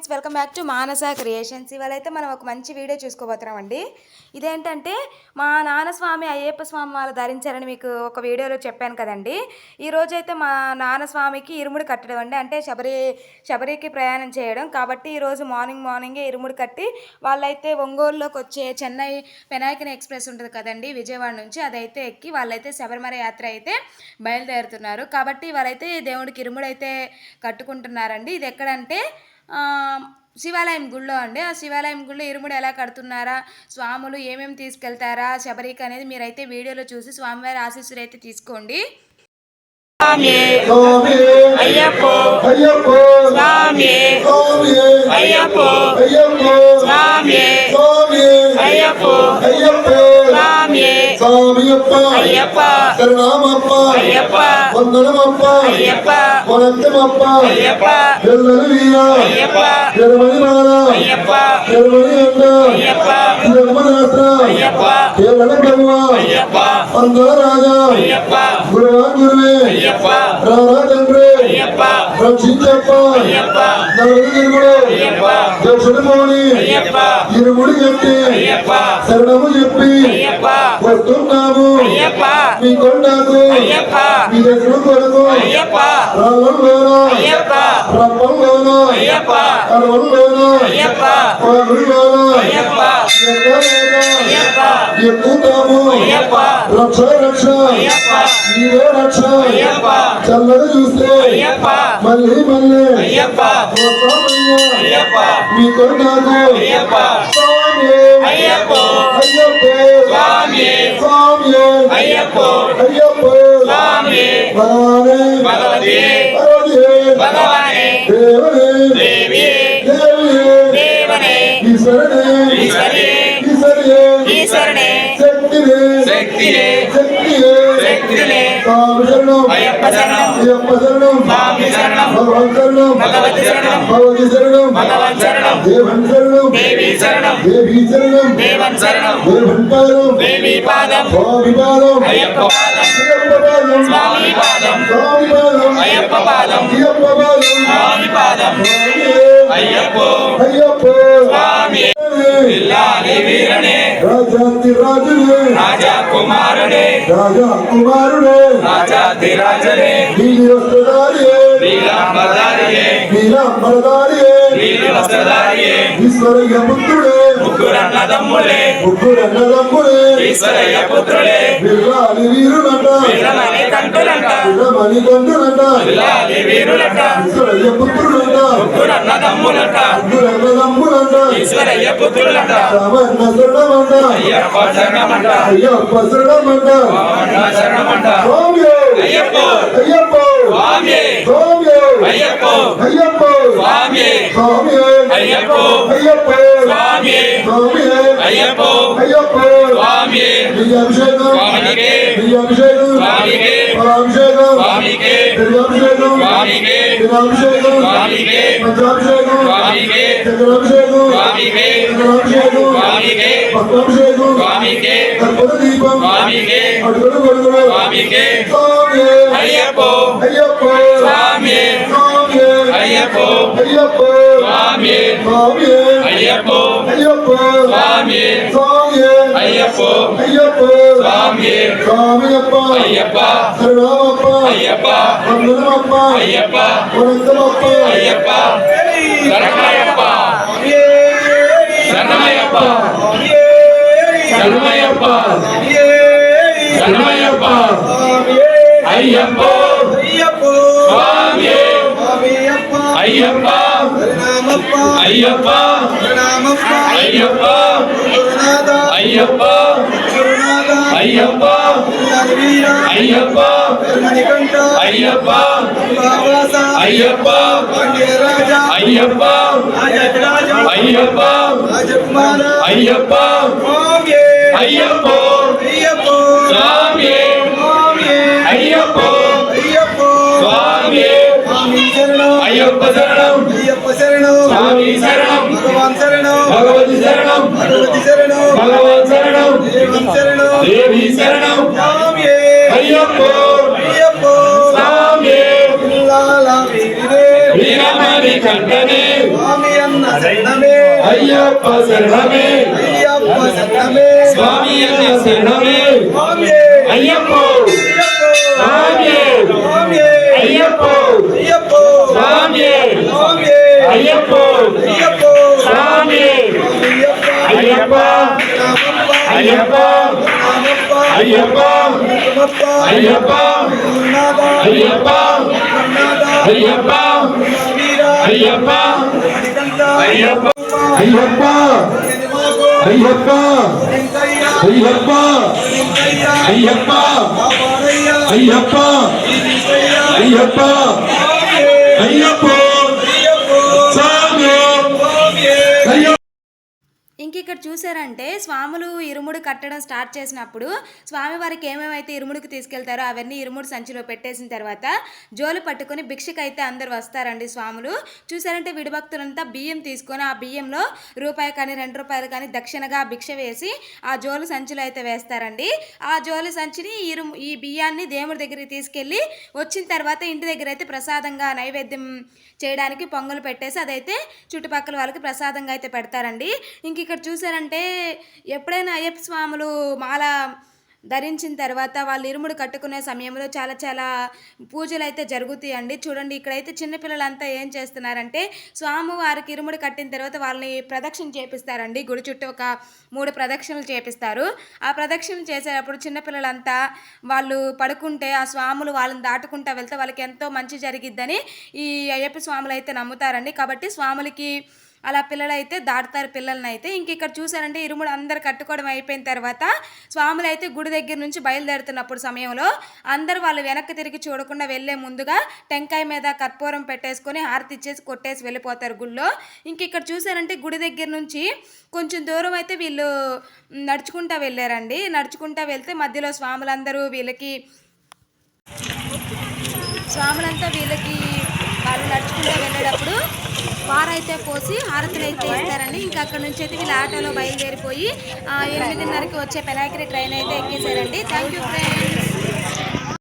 Friends, welcome back to Manasa creations. ఇవాళ అయితే మనం ఒక మంచి వీడియో చూసుకోబోతున్నామండి. ఇదేంటంటే మా నాన్న స్వామి అయ్యప్ప స్వామి వాళ్ళు ధరించారని మీకు ఒక వీడియోలో చెప్పాను కదండి. ఈరోజైతే మా నాన్న స్వామికి ఇరుముడి కట్టడం అండి, అంటే శబరికి ప్రయాణం చేయడం కాబట్టి ఈరోజు మార్నింగే ఇరుముడి కట్టి వాళ్ళైతే ఒంగోలులోకి వచ్చే చెన్నై పెనాయకని ఎక్స్ప్రెస్ ఉంటుంది కదండి విజయవాడ నుంచి, అదైతే ఎక్కి వాళ్ళైతే శబరిమల యాత్ర అయితే బయలుదేరుతున్నారు. కాబట్టి వాళ్ళైతే దేవుడికి ఇరుముడి అయితే కట్టుకుంటున్నారండి. ఇది ఎక్కడంటే శివాలయం గుళ్ళో అండి. ఆ శివాలయం గుళ్ళో ఇరుముడి ఎలా కడుతున్నారా, స్వాములు ఏమేమి తీసుకెళ్తారా శబరికి అనేది మీరైతే వీడియోలో చూసి స్వామివారి ఆశీస్సులు అయితే తీసుకోండి. అయ్యప్పో స్వామి అయ్యప్పో స్వామి అయ్యప్పో స్వామి అయ్యప్ప శరణమప్ప అయ్యప్ప వందనమప్ప అయ్యప్ప వనంతమప్ప అయ్యప్ప ఎల్లల వీర అయ్యప్ప ఎరమని మాల అయ్యప్ప ఎరమని అండ అయ్యప్ప ధర్మరాత్ర అయ్యప్ప ఎల్లల బ్రహ్మ అయ్యప్ప వందన రాజా అయ్యప్ప గురువే అయ్యప్ప రారా తండ్రి అయ్యప్ప రక్షించప్ప అయ్యప్ప నలుగురు అయ్యప్ప దక్షిణ మౌని అయ్యప్ప ఇరుముడి కట్టి అయ్యప్ప శరణము చెప్పి అయ్యప్ప వస్తున్నాము అయ్యప్ప మీ కొండకు అయ్యప్ప మీ దగ్గర కొరకు అయ్యప్ప రాళ్ళలోన అయ్యప్ప రప్పంలోన అయ్యప్ప అడవుల్లోన అయ్యప్ప పగుల్లోన అయ్యప్ప అయ్యప్ప ఎక్కుతాము అయ్యప్ప రక్ష రక్ష అయ్యప్ప నీవే రక్ష అయ్యప్ప చల్లగా చూస్తే అయ్యప్ప మళ్ళీ అయ్యప్ప అయ్యప్ప మీ కొండకు అయ్యప్ప స్వామి అయ్యప్ప అయ్యప్ప స్వామి స్వామి అయ్యప్ప అయ్యప్ప స్వామి భగవతి భగవానే దేవనే దేవి దేవనే ఈశ్వరనే ఈశ్వరనే శక్తినే శక్తినే స్వామి శరణం అయ్యప్ప శరణం స్వామి శరణం భగవతి శరణం భగవతి శరణం భగవన్ శరణం దేవన్ శరణం దేవి శరణం దేవన్ శరణం దేవంటారం దేవి పాదం స్వామి పాదం అయ్యప్ప పాదం స్వామి పాదం అయ్యప్ప పాదం స్వామి పాదం అయ్యప్ప స్వామి ఇల్లాలి వీరనే రాజాతి రాజునే రాజా కుమారుడే రాజాతి రాజనే నీలి వస్త్రధారియే నీలాంబరధారియే నీలి వస్త్రధారియే ఈశ్వరయ్య పుత్రుడే ముగ్గురన్నదమ్ములే ఈశ్వరయ్య పుత్రుడే బిల్లాలి వీరులంట బిల్లమణి కంటులంట బిల్లాలి వీరులంట ఈశ్వరయ్య పుత్రులంట ముగ్గురన్నదమ్ములంట ఈశ్వరయ్య పుత్రులంట రామన్న శరణమంట అయ్యప్ప శరణమంట స్వామి అయ్యప్ప స్వామి అయ్యప్ప స్వామి అయ్యప్ప స్వామి అయ్యప్ప స్వామి అభిషేకం స్వామికే పరాభిషేకం స్వామికే అభిషేకం స్వామికే అభిషేకం స్వామికే పంచాభిషేకం స్వామికే చక్రాభిషేకం స్వామికే స్వామికే భక్తాభిషేకం స్వామికే కర్పూర దీపం స్వామికే అడుగులు గొడుగులు స్వామికే స్వామి అయ్యప్ప స్వామి అయ్యప్ప స్వామి అయ్యప్ప స్వామి అయ్యప్ప స్వామియప్ప అయ్యప్ప శరణమప్ప అయ్యప్ప వందనమప్ప అయ్యప్ప వనంతమప్ప అయ్యప్ప శరణమయ్యప్ప శరణమయ్యప్ప శరణమయ్యప్ప శరణమయ్యప్ప అయ్యప్ప స్వామి అయ్యప్ప అయ్యప్ప అయ్యప్ప అయ్యప్ప అయ్యప్ప అయ్యప్ప అయ్యప్ప అయ్యప్ప అయ్యప్ప అయ్యప్ప అయ్యప్ప అయ్యప్ప స్వామి అయ్యప్ప స్వామి అయ్యప్ప శరణం స్వామి శరణం భగవతి శరణం భగవాన్ శరణం దేవి శరణం అయ్యప్ప స్వామి వీరమణి కంటనే స్వామి అన్న శరణమే అయ్యప్ప శరణమే అయ్యప్ప శరణమే స్వామి అన్న శరణమే స్వామి అయ్యప్ప స్వామి స్వామి అయ్యప్ప అయ్యప్ప స్వామి స్వామి అయ్యప్ప అయ్యప్ప స్వామి అయ్యప్ప అయ్యప్ప అయ్యప్ప అయ్యప్ప అయ్యప్ప అయ్యప్ప అయ్యప్ప అయ్యప్ప అయ్యప్ప అయ్యప్ప అయ్యప్ప అయ్యప్ప అయ్యప్ప అయ్యప్ప అయ్యప్ప స్వామి అయ్యప్ప. ఇంక ఇక్కడ చూసారంటే స్వాములు ఇరుముడు కట్టడం స్టార్ట్ చేసినప్పుడు స్వామివారికి ఏమేమైతే ఇరుముడికి తీసుకెళ్తారో అవన్నీ ఇరుముడు సంచిలో పెట్టేసిన తర్వాత జోలు పట్టుకొని భిక్షకైతే అందరు వస్తారండి స్వాములు. చూసారంటే విడిభక్తులంతా బియ్యం తీసుకొని ఆ బియ్యంలో రూపాయి కానీ 2 రూపాయలు కానీ దక్షిణగా భిక్ష వేసి ఆ జోలు సంచిలో అయితే వేస్తారండి. ఆ జోలు సంచిని ఈ బియ్యాన్ని దేవుడి దగ్గరికి తీసుకెళ్ళి వచ్చిన తర్వాత ఇంటి దగ్గర అయితే ప్రసాదంగా నైవేద్యం చేయడానికి పొంగలు పెట్టేసి అదైతే చుట్టుపక్కల వాళ్ళకి ప్రసాదంగా అయితే పెడతారండి. ఇంక ఇక్కడ చూసారంటే ఎప్పుడైనా అయ్యప్ప స్వాములు మాల ధరించిన తర్వాత వాళ్ళు ఇరుముడు కట్టుకునే సమయంలో చాలా చాలా పూజలు అయితే జరుగుతాయండి. చూడండి ఇక్కడైతే చిన్నపిల్లలంతా ఏం చేస్తున్నారంటే స్వామి వారికి ఇరుముడు కట్టిన తర్వాత వాళ్ళని ప్రదక్షిణ చేపిస్తారండి. గుడి చుట్టూ ఒక 3 ప్రదక్షిణలు చేపిస్తారు. ఆ ప్రదక్షిణ చేసేటప్పుడు చిన్నపిల్లలంతా వాళ్ళు పడుకుంటే ఆ స్వాములు వాళ్ళని దాటుకుంటా వెళ్తే వాళ్ళకి ఎంతో మంచి జరిగిద్దని ఈ అయ్యప్ప స్వాములు అయితే నమ్ముతారండి. కాబట్టి స్వాములకి అలా పిల్లలు అయితే దాటుతారు పిల్లల్ని అయితే. ఇంక ఇక్కడ చూసారంటే ఇరుముడు అందరు కట్టుకోవడం అయిపోయిన తర్వాత స్వాములు అయితే గుడి దగ్గర నుంచి బయలుదేరుతున్నప్పుడు సమయంలో అందరూ వాళ్ళు వెనక్కి తిరిగి చూడకుండా వెళ్ళే ముందుగా టెంకాయ మీద కర్పూరం పెట్టేసుకొని హారతి ఇచ్చేసి కొట్టేసి వెళ్ళిపోతారు గుళ్ళో. ఇంక ఇక్కడ చూసారంటే గుడి దగ్గర నుంచి కొంచెం దూరం అయితే వీళ్ళు నడుచుకుంటా వెళ్ళారండి. నడుచుకుంటా వెళ్తే మధ్యలో స్వాములంతా వీళ్ళకి వాళ్ళు నడుచుకుంటూ వెళ్ళేటప్పుడు వారైతే పోసి హారతులు అయితే ఇస్తారండి. ఇంకా అక్కడ నుంచి అయితే వీళ్ళు ఆటోలో బయలుదేరిపోయి 8:30కి వచ్చే పెనాకిరి ట్రైన్ అయితే ఎక్కేసారండి. Thank you friends.